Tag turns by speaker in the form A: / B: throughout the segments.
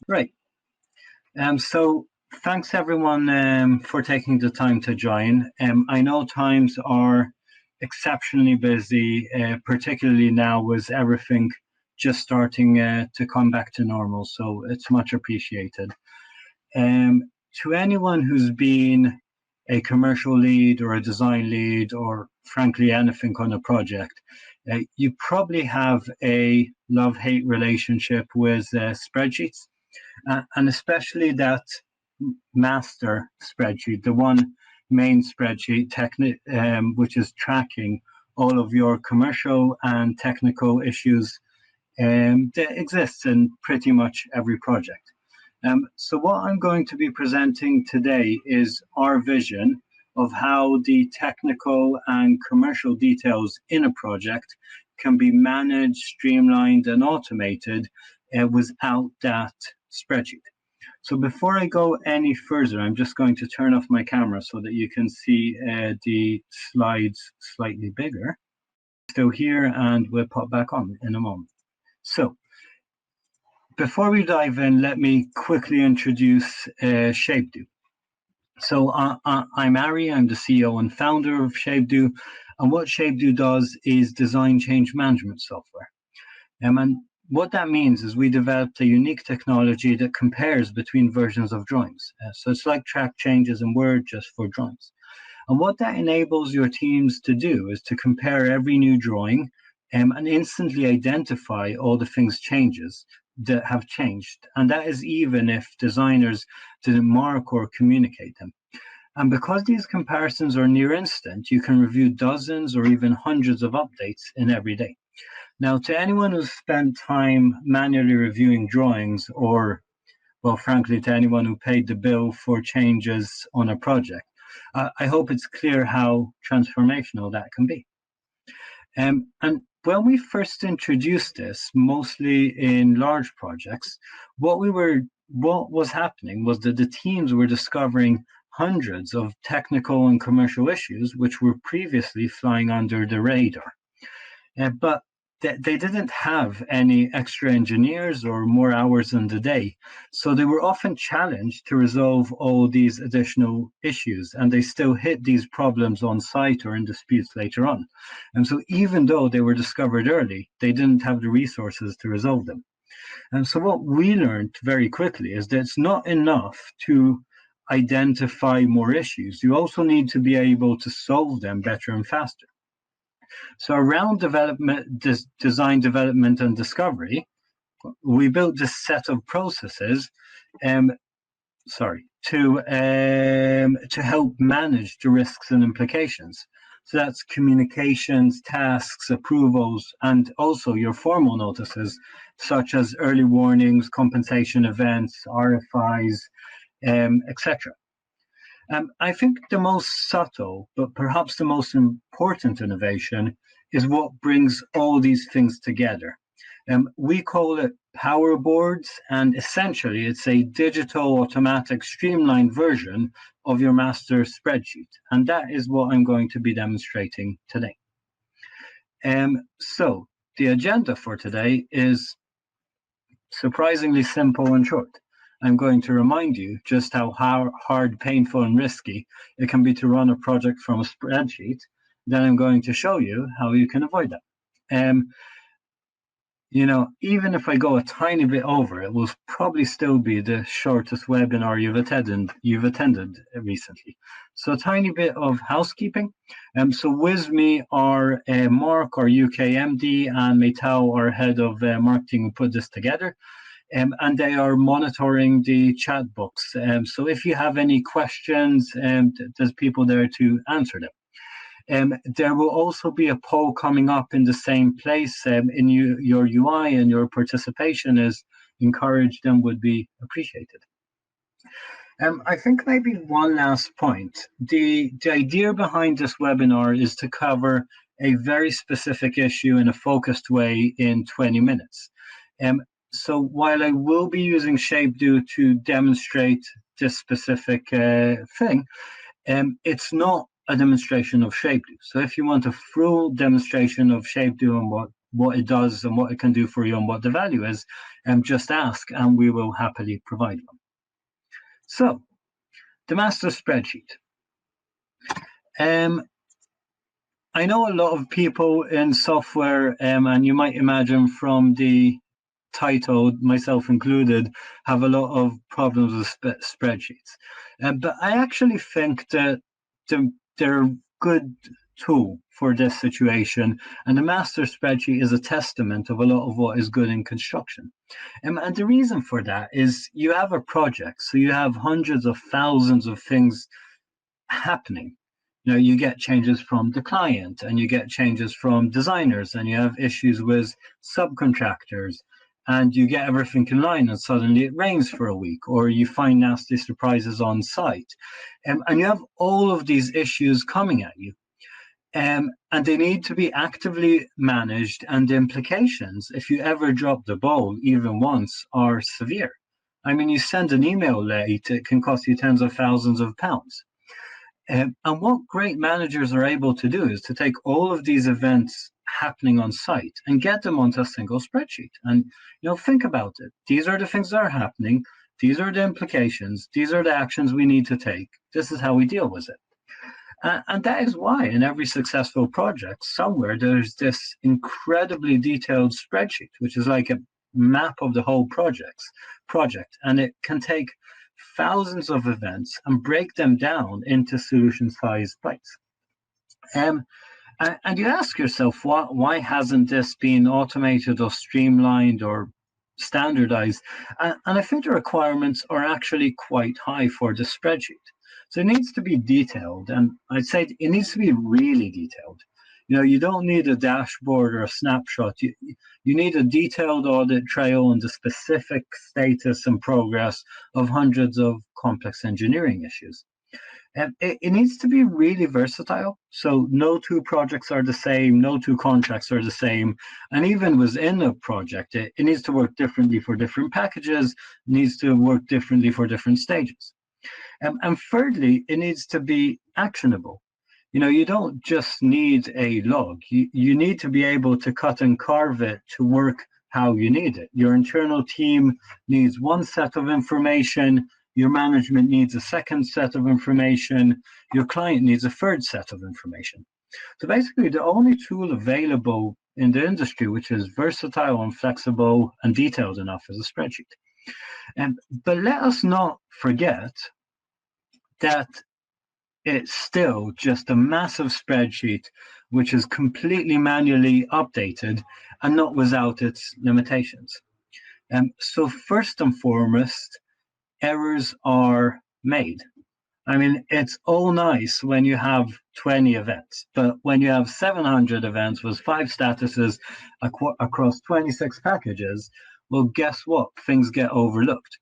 A: Right. So thanks everyone for taking the time to join. I know times are exceptionally busy, particularly now with everything just starting to come back to normal. So it's much appreciated. Um, to anyone who's been a commercial lead or a design lead or frankly anything on a project, you probably have a love-hate relationship with spreadsheets, and especially that master spreadsheet, the one main spreadsheet, which is tracking all of your commercial and technical issues that exists in pretty much every project. So what I'm going to be presenting today is our vision of how the technical and commercial details in a project can be managed, streamlined, and automated without that spreadsheet. So before I go any further, I'm just going to turn off my camera so that you can see the slides slightly bigger. Still here, and we'll pop back on in a moment. So before we dive in, let me quickly introduce ShapeDo. So I'm Ari, I'm the CEO and founder of ShapeDo, and what ShapeDo does is design change management software. And what that means is we developed a unique technology that compares between versions of drawings. So it's like track changes in Word just for drawings. And what that enables your teams to do is to compare every new drawing and instantly identify all the changes that have changed. And that is even if designers didn't mark or communicate them. And because these comparisons are near instant, you can review dozens or even hundreds of updates in every day. Now, to anyone who's spent time manually reviewing drawings, or, well, frankly, to anyone who paid the bill for changes on a project, I hope it's clear how transformational that can be. And when we first introduced this, mostly in large projects, what was happening was that the teams were discovering hundreds of technical and commercial issues which were previously flying under the radar. But they didn't have any extra engineers or more hours in the day. So they were often challenged to resolve all these additional issues, and they still hit these problems on site or in disputes later on. And so even though they were discovered early, they didn't have the resources to resolve them. And so what we learned very quickly is that it's not enough to identify more issues. You also need to be able to solve them better and faster. So around design development and discovery, we built this set of processes to help manage the risks and implications. So that's communications, tasks, approvals, and also your formal notices, such as early warnings, compensation events, RFIs, etc. I think the most subtle, but perhaps the most important innovation is what brings all these things together. We call it powerboards, and essentially it's a digital, automatic, streamlined version of your master spreadsheet. And that is what I'm going to be demonstrating today. So the agenda for today is surprisingly simple and short. I'm going to remind you just how hard, painful, and risky it can be to run a project from a spreadsheet. Then I'm going to show you how you can avoid that. Even if I go a tiny bit over, it will probably still be the shortest webinar you've attended recently. So a tiny bit of housekeeping. So with me are Mark, our UK MD, and Meital, our head of marketing, who put this together. And they are monitoring the chat box. So if you have any questions, there's people there to answer them. There will also be a poll coming up in the same place in your UI, and your participation is encouraged and would be appreciated. I think maybe one last point. The idea behind this webinar is to cover a very specific issue in a focused way in 20 minutes. So while I will be using ShapeDo to demonstrate this specific thing, it's not a demonstration of ShapeDo. So if you want a full demonstration of ShapeDo and what it does and what it can do for you and what the value is, just ask and we will happily provide one. So, the master spreadsheet. I know a lot of people in software, and you might imagine from the title, myself included, have a lot of problems with spreadsheets. But I actually think that they're a good tool for this situation, and the master spreadsheet is a testament of a lot of what is good in construction. And the reason for that is you have a project, so you have hundreds of thousands of things happening. You get changes from the client and you get changes from designers and you have issues with subcontractors and you get everything in line and suddenly it rains for a week or you find nasty surprises on site. And you have all of these issues coming at you. And they need to be actively managed, and the implications, if you ever drop the ball even once, are severe. I mean, you send an email late, it can cost you tens of thousands of pounds. And what great managers are able to do is to take all of these events happening on site and get them onto a single spreadsheet. And think about it. These are the things that are happening. These are the implications. These are the actions we need to take. This is how we deal with it. And that is why in every successful project, somewhere there's this incredibly detailed spreadsheet, which is like a map of the whole project. And it can take thousands of events and break them down into solution-sized bites. And you ask yourself, why hasn't this been automated or streamlined or standardized? And I think the requirements are actually quite high for the spreadsheet. So it needs to be detailed, and I'd say it needs to be really detailed. You don't need a dashboard or a snapshot. You need a detailed audit trail on the specific status and progress of hundreds of complex engineering issues. And it needs to be really versatile. So no two projects are the same, no two contracts are the same. And even within a project, it needs to work differently for different packages, needs to work differently for different stages. And thirdly, it needs to be actionable. You don't just need a log. You need to be able to cut and carve it to work how you need it. Your internal team needs one set of information. Your management needs a second set of information. Your client needs a third set of information. So basically, the only tool available in the industry which is versatile and flexible and detailed enough is a spreadsheet. But let us not forget that it's still just a massive spreadsheet which is completely manually updated and not without its limitations. So first and foremost, errors are made. I mean, it's all nice when you have 20 events, but when you have 700 events with 5 statuses across 26 packages, well, guess what? Things get overlooked.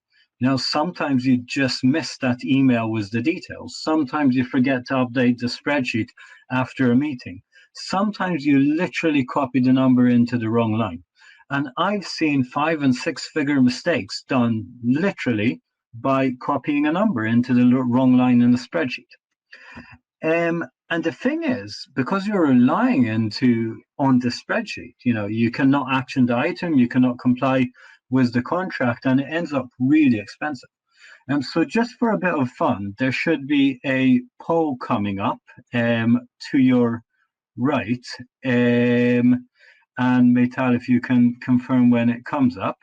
A: Sometimes you just miss that email with the details. Sometimes you forget to update the spreadsheet after a meeting. Sometimes you literally copy the number into the wrong line. And I've seen 5- and 6-figure mistakes done literally by copying a number into the wrong line in the spreadsheet. And the thing is, because you're relying on the spreadsheet, you cannot action the item, you cannot comply with the contract, and it ends up really expensive. So just for a bit of fun, there should be a poll coming up to your right. And Meital, if you can confirm when it comes up,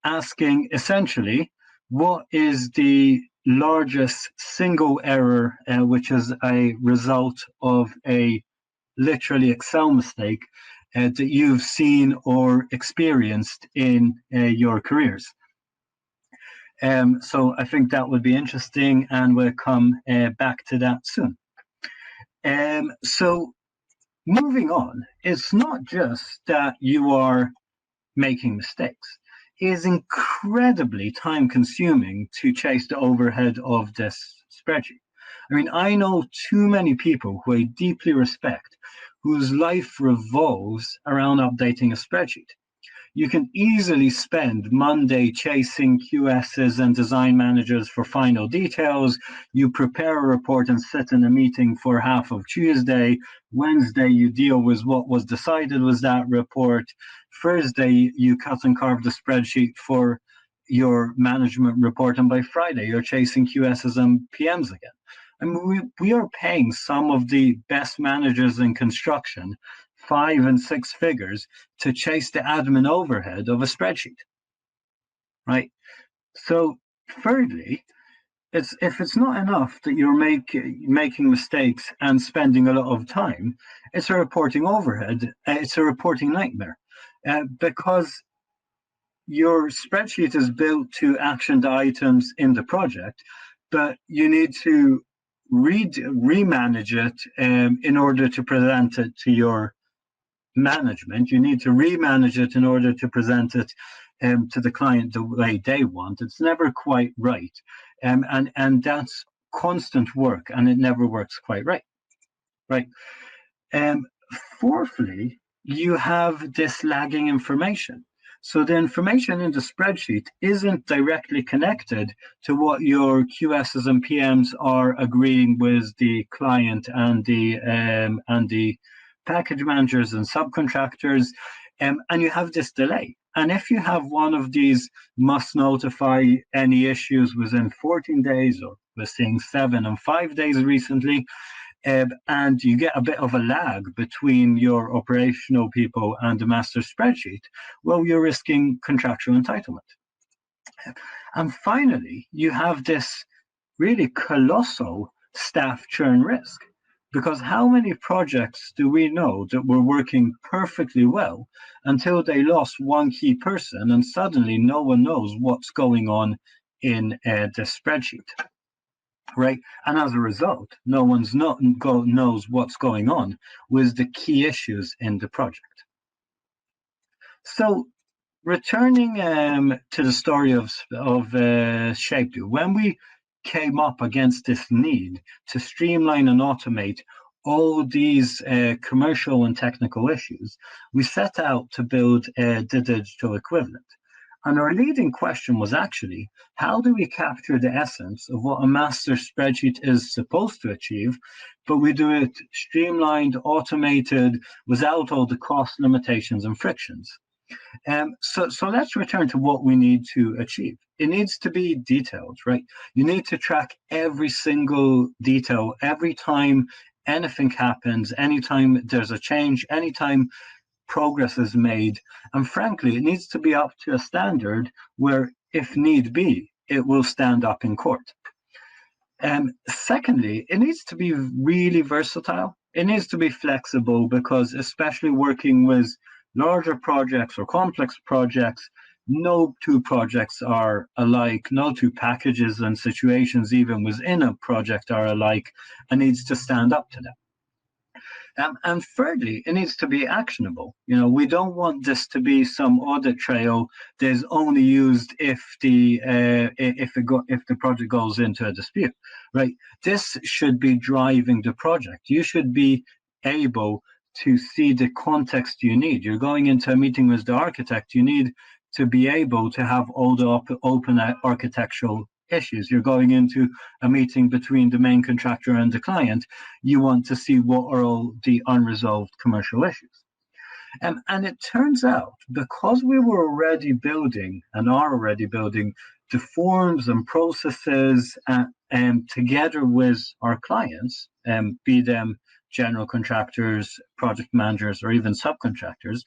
A: asking essentially, what is the largest single error which is a result of a literally Excel mistake that you've seen or experienced in your careers? So I think that would be interesting, and we'll come back to that soon. So moving on, it's not just that you are making mistakes. It is incredibly time consuming to chase the overhead of this spreadsheet. I mean, I know too many people who I deeply respect whose life revolves around updating a spreadsheet. You can easily spend Monday chasing QSs and design managers for final details. You prepare a report and sit in a meeting for half of Tuesday. Wednesday, you deal with what was decided with that report. Thursday, you cut and carve the spreadsheet for your management report. And by Friday, you're chasing QSs and PMs again. I mean, we are paying some of the best managers in construction 5 and 6 figures to chase the admin overhead of a spreadsheet, right? So thirdly, if it's not enough that you're making mistakes and spending a lot of time, it's a reporting overhead. It's a reporting nightmare because your spreadsheet is built to action the items in the project, but you need to remanage it in order to present it to your management. You need to remanage it in order to present it to the client the way they want. It's never quite right, and that's constant work, and it never works quite right. Right. Fourthly, you have this lagging information. So the information in the spreadsheet isn't directly connected to what your QSs and PMs are agreeing with the client and the package managers and subcontractors, and you have this delay. And if you have one of these must notify any issues within 14 days, or we're seeing 7 and 5 days recently, and you get a bit of a lag between your operational people and the master spreadsheet, well, you're risking contractual entitlement. And finally, you have this really colossal staff churn risk. Because how many projects do we know that were working perfectly well until they lost one key person and suddenly no one knows what's going on in the spreadsheet? Right, and as a result, no one's knows what's going on with the key issues in the project. So, returning to the story of ShapeDo, when we came up against this need to streamline and automate all these commercial and technical issues, we set out to build the digital equivalent. And our leading question was actually, how do we capture the essence of what a master spreadsheet is supposed to achieve, but we do it streamlined, automated, without all the cost limitations and frictions? So let's return to what we need to achieve. It needs to be detailed, right? You need to track every single detail, every time anything happens, anytime there's a change, anytime progress is made, and frankly, it needs to be up to a standard where, if need be, it will stand up in court. Secondly, it needs to be really versatile. It needs to be flexible because, especially working with larger projects or complex projects, no two projects are alike, no two packages and situations even within a project are alike, and needs to stand up to them. And thirdly, it needs to be actionable. We don't want this to be some audit trail that is only used if the project goes into a dispute, right? This should be driving the project. You should be able to see the context you need. You're going into a meeting with the architect. You need to be able to have all the open architectural issues. You're going into a meeting between the main contractor and the client. You want to see what are all the unresolved commercial issues. And it turns out, because we were already building and are already building the forms and processes together with our clients, be them general contractors, project managers, or even subcontractors,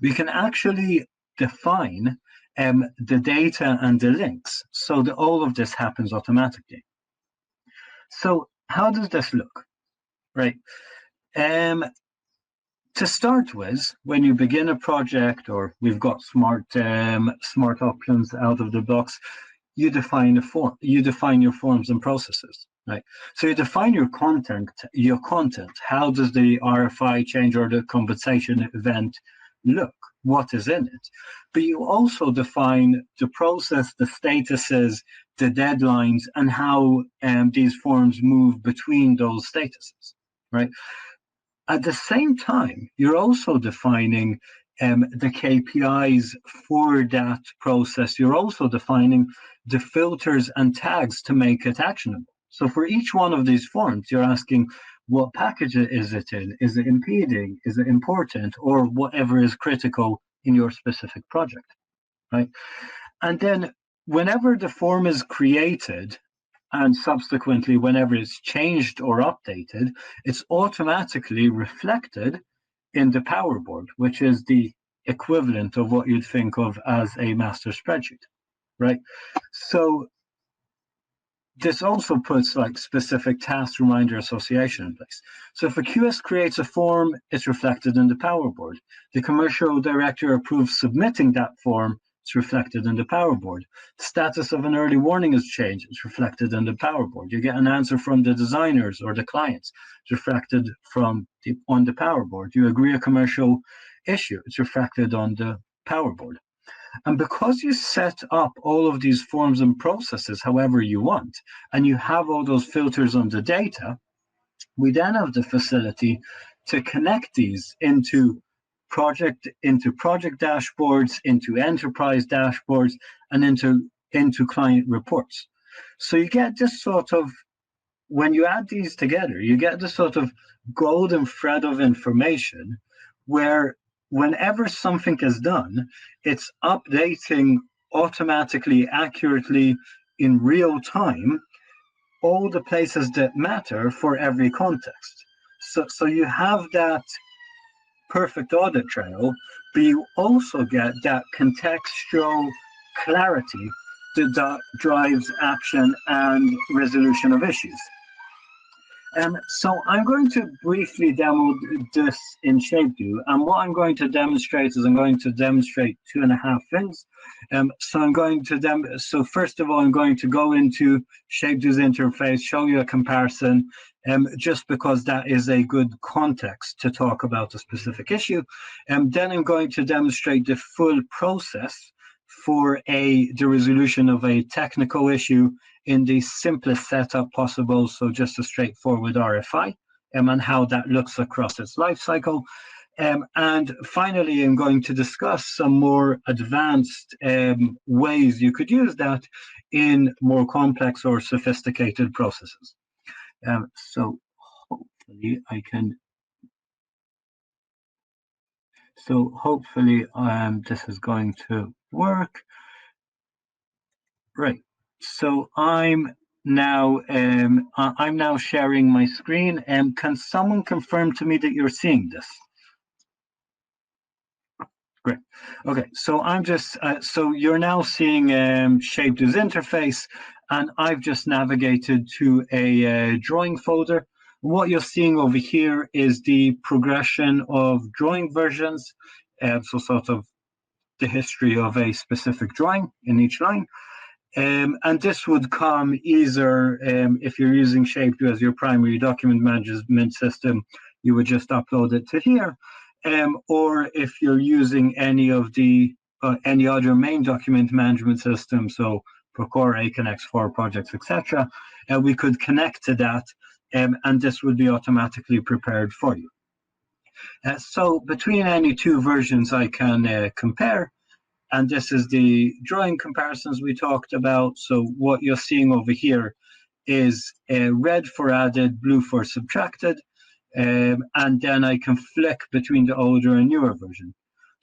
A: we can actually define the data and the links so that all of this happens automatically. So how does this look? Right. To start with, when you begin a project, or we've got smart options out of the box, you define your forms and processes. Right. So you define your content. How does the RFI change order compensation event look? What is in it? But you also define the process, the statuses, the deadlines, and how these forms move between those statuses, right? At the same time, you're also defining the KPIs for that process. You're also defining the filters and tags to make it actionable. So for each one of these forms, you're asking, what package is it in? Is it impeding? Is it important? Or whatever is critical in your specific project, right? And then whenever the form is created, and subsequently whenever it's changed or updated, it's automatically reflected in the powerboard, which is the equivalent of what you'd think of as a master spreadsheet, right? So this also puts like specific task reminder association in place. So if a QS creates a form, it's reflected in the powerboard. The commercial director approves submitting that form, it's reflected in the powerboard. Status of an early warning is changed, it's reflected in the powerboard. You get an answer from the designers or the clients, it's reflected on the powerboard. You agree a commercial issue, it's reflected on the powerboard. And because you set up all of these forms and processes however you want, and you have all those filters on the data, we then have the facility to connect these into project dashboards, into enterprise dashboards, and into client reports. So you get this sort of, when you add these together, you get this sort of golden thread of information where whenever something is done, it's updating automatically, accurately, in real time, all the places that matter for every context. So you have that perfect audit trail, but you also get that contextual clarity that drives action and resolution of issues. So I'm going to briefly demo this in ShapeDo, and what I'm going to demonstrate is I'm going to demonstrate 2.5 things. So first of all, I'm going to go into ShapeDo's interface, show you a comparison, just because that is a good context to talk about a specific issue. Then I'm going to demonstrate the full process for the resolution of a technical issue in the simplest setup possible, so just a straightforward RFI, and how that looks across its life cycle. And finally, I'm going to discuss some more advanced ways you could use that in more complex or sophisticated processes. So hopefully I can. So hopefully this is going to work. Right. So I'm now sharing my screen. Can someone confirm to me that you're seeing this? Great. Okay. So I'm just so you're now seeing ShapeDo's interface, and I've just navigated to a drawing folder. What you're seeing over here is the progression of drawing versions, so sort of the history of a specific drawing in each line. And this would come either if you're using ShapeDo as your primary document management system, you would just upload it to here. Or if you're using any of the any other main document management system, so Procore, Aconex, for projects, etc., we could connect to that, and this would be automatically prepared for you. So between any two versions, I can compare. And this is the drawing comparisons we talked about. So what you're seeing over here is red for added, blue for subtracted. And then I can flick between the older and newer version.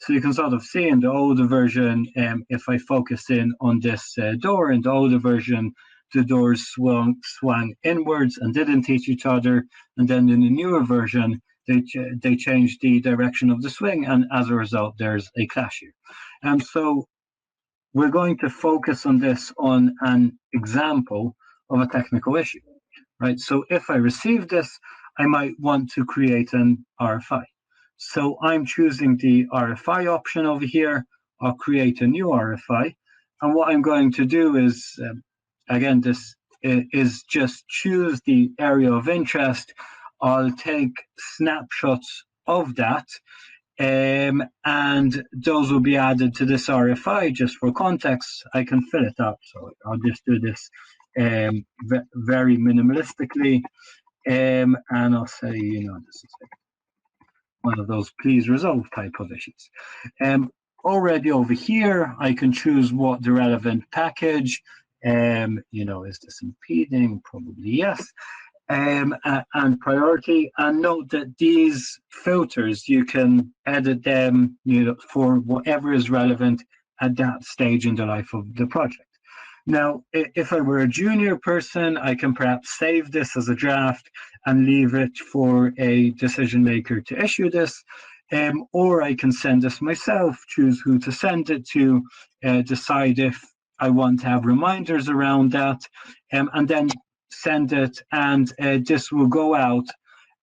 A: So you can sort of see in the older version, if I focus in on this door, in the older version, the doors swung inwards and didn't touch each other. And then in the newer version, they changed the direction of the swing, and as a result, there's a clash here. And so we're going to focus on this on an example of a technical issue, right? So if I receive this, I might want to create an RFI. So I'm choosing the RFI option over here. I'll create a new RFI. And what I'm going to do is, again, this is just choose the area of interest. I'll take snapshots of that, and those will be added to this RFI. Just for context, I can fill it up. So I'll just do this very minimalistically, and I'll say, this is one of those please resolve type of issues. Already over here, I can choose what the relevant package, is this impeding? Probably yes. And priority, and note that these filters, you can edit them, for whatever is relevant at that stage in the life of the project. Now, if I were a junior person, I can perhaps save this as a draft and leave it for a decision maker to issue this, or I can send this myself, choose who to send it to, decide if I want to have reminders around that, and then send it, and this will go out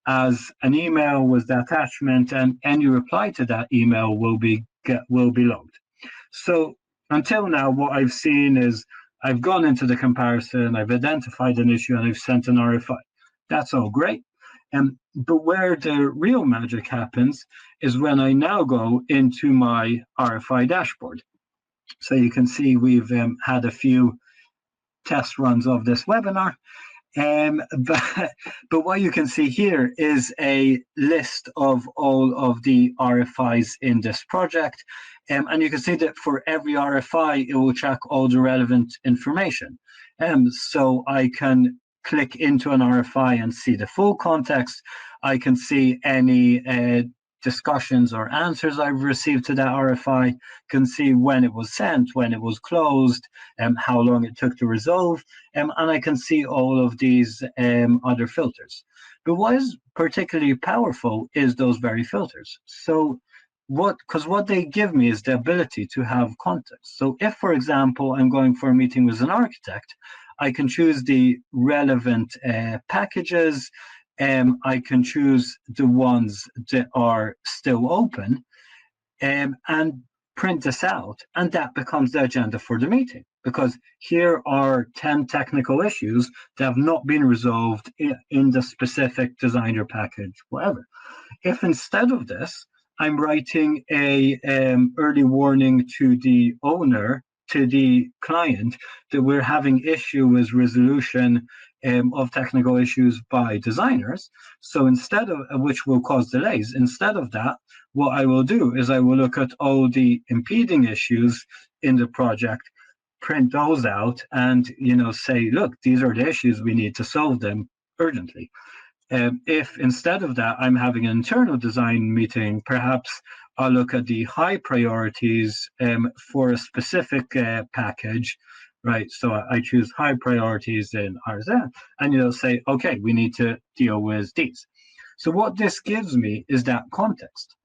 A: as an email with the attachment, and any reply to that email will be logged. So until now, what I've seen is I've gone into the comparison, I've identified an issue, and I've sent an RFI. That's all great. But where the real magic happens is when I now go into my RFI dashboard. So you can see we've had a few test runs of this webinar. But what you can see here is a list of all of the RFIs in this project. And you can see that for every RFI, it will track all the relevant information. So I can click into an RFI and see the full context. I can see any discussions or answers I've received to that RFI, can see when it was sent, when it was closed, how long it took to resolve, and I can see all of these other filters. But what is particularly powerful is those very filters. So because what they give me is the ability to have context. So if, for example, I'm going for a meeting with an architect, I can choose the relevant packages. I can choose the ones that are still open, and print this out, and that becomes the agenda for the meeting, because here are 10 technical issues that have not been resolved in the specific designer package, whatever. If instead of this, I'm writing a early warning to the owner, to the client, that we're having issue with resolution of technical issues by designers. So instead of, which will cause delays, instead of that, what I will do is I will look at all the impeding issues in the project, print those out, and say, look, these are the issues, we need to solve them urgently. If instead of that, I'm having an internal design meeting, perhaps I'll look at the high priorities for a specific package, right? So I choose high priorities in RZ, and say, okay, we need to deal with these. So what this gives me is that context.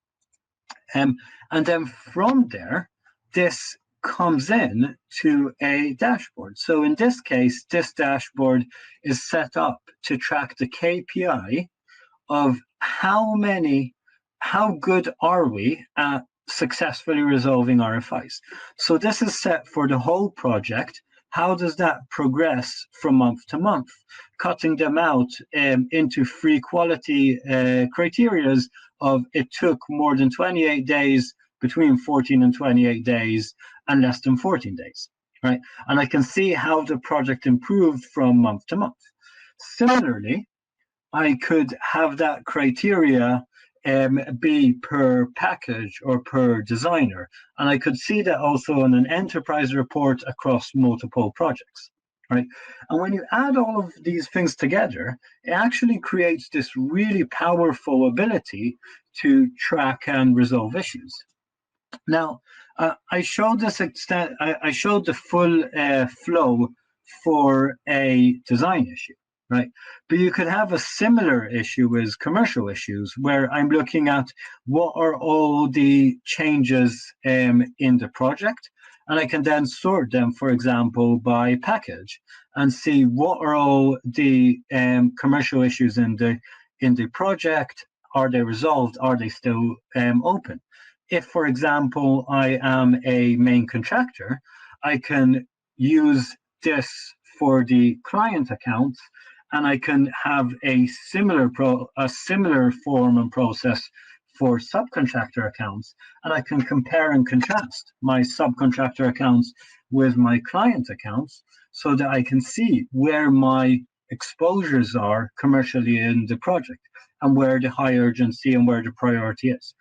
A: And then from there, this comes in to a dashboard. So in this case, this dashboard is set up to track the KPI of how good are we at successfully resolving RFIs. So this is set for the whole project. How does that progress from month to month? Cutting them out into 3 quality criteria of it took more than 28 days, between 14 and 28 days, and less than 14 days, right? And I can see how the project improved from month to month. Similarly, I could have that criteria be per package or per designer. And I could see that also in an enterprise report across multiple projects, right? And when you add all of these things together, it actually creates this really powerful ability to track and resolve issues. Now, I showed I showed the full flow for a design issue, right? But you could have a similar issue with commercial issues, where I'm looking at what are all the changes in the project, and I can then sort them, for example, by package, and see what are all the commercial issues in the project. Are they resolved? Are they still open? If, for example, I am a main contractor, I can use this for the client accounts, and I can have a similar form and process for subcontractor accounts, and I can compare and contrast my subcontractor accounts with my client accounts, so that I can see where my exposures are commercially in the project and where the high urgency and where the priority is.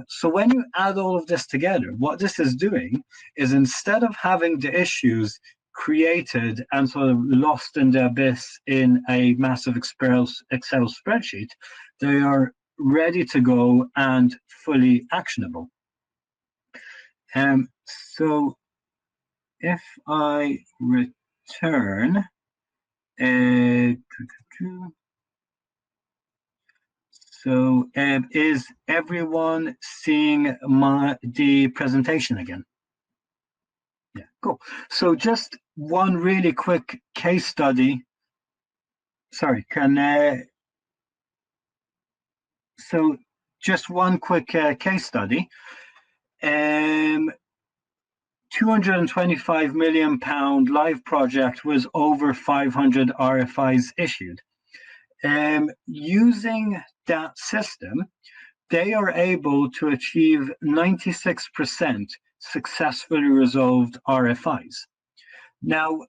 A: So when you add all of this together, what this is doing is instead of having the issues created and sort of lost in the abyss in a massive Excel spreadsheet, they are ready to go and fully actionable. So if I return, so is everyone seeing the presentation again? Yeah, cool. So just one really quick case study. Sorry, so just one quick case study. 225 million pound live project was over 500 RFIs issued. Using that system, they are able to achieve 96% successfully resolved RFIs. Now,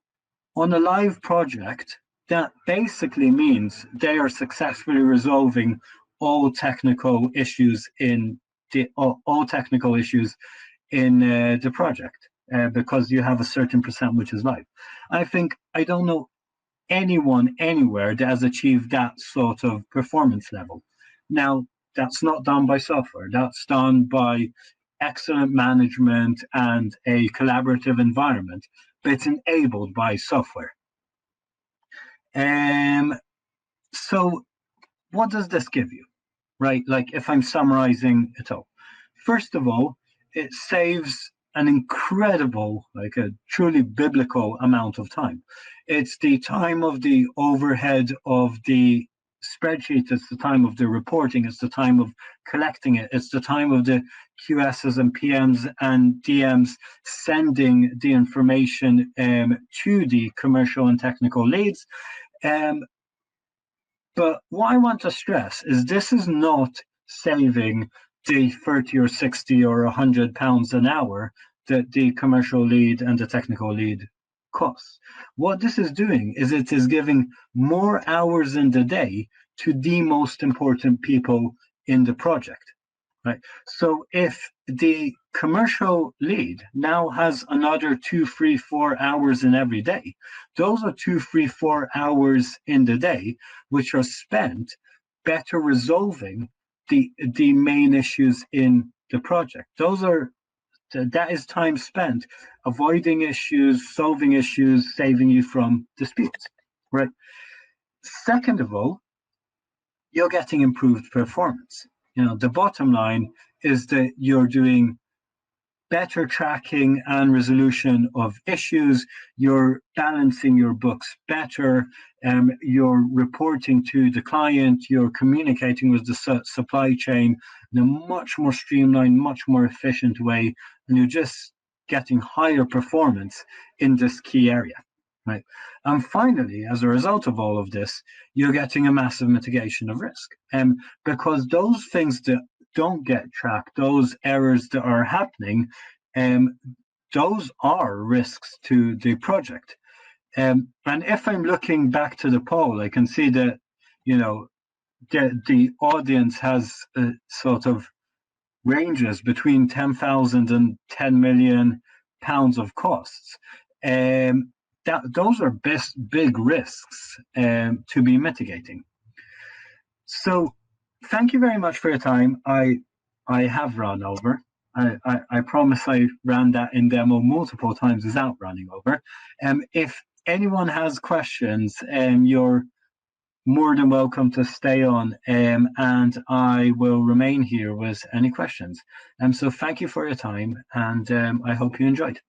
A: on a live project, that basically means they are successfully resolving all technical issues in the project because you have a certain percent which is live. I don't know anyone anywhere that has achieved that sort of performance level. Now, that's not done by software. That's done by excellent management and a collaborative environment, but it's enabled by software. So what does this give you, right? Like if I'm summarizing it all, first of all, it saves an incredible, like a truly biblical amount of time. It's the time of the overhead of the spreadsheet, it's the time of the reporting, it's the time of collecting it, it's the time of the QSs and PMs and DMs sending the information to the commercial and technical leads. But what I want to stress is this is not saving the 30 or 60 or 100 pounds an hour that the commercial lead and the technical lead costs. What this is doing is it is giving more hours in the day to the most important people in the project, right? So if the commercial lead now has another 2, 3, 4 hours in every day, those are 2, 3, 4 hours in the day which are spent better resolving the main issues in the project. That is time spent avoiding issues, solving issues, saving you from disputes, right? Second of all, you're getting improved performance. The bottom line is that you're doing better tracking and resolution of issues, you're balancing your books better, you're reporting to the client, you're communicating with the supply chain in a much more streamlined, much more efficient way, and you're just getting higher performance in this key area, right? And finally, as a result of all of this, you're getting a massive mitigation of risk, because those things that don't get tracked, those errors that are happening, those are risks to the project. And if I'm looking back to the poll, I can see that, the audience has sort of ranges between 10,000 and 10 million pounds of costs. Those are big risks to be mitigating. So thank you very much for your time. I have run over. I promise I ran that in demo multiple times without running over. If anyone has questions, you're more than welcome to stay on, and I will remain here with any questions. So thank you for your time, and I hope you enjoyed.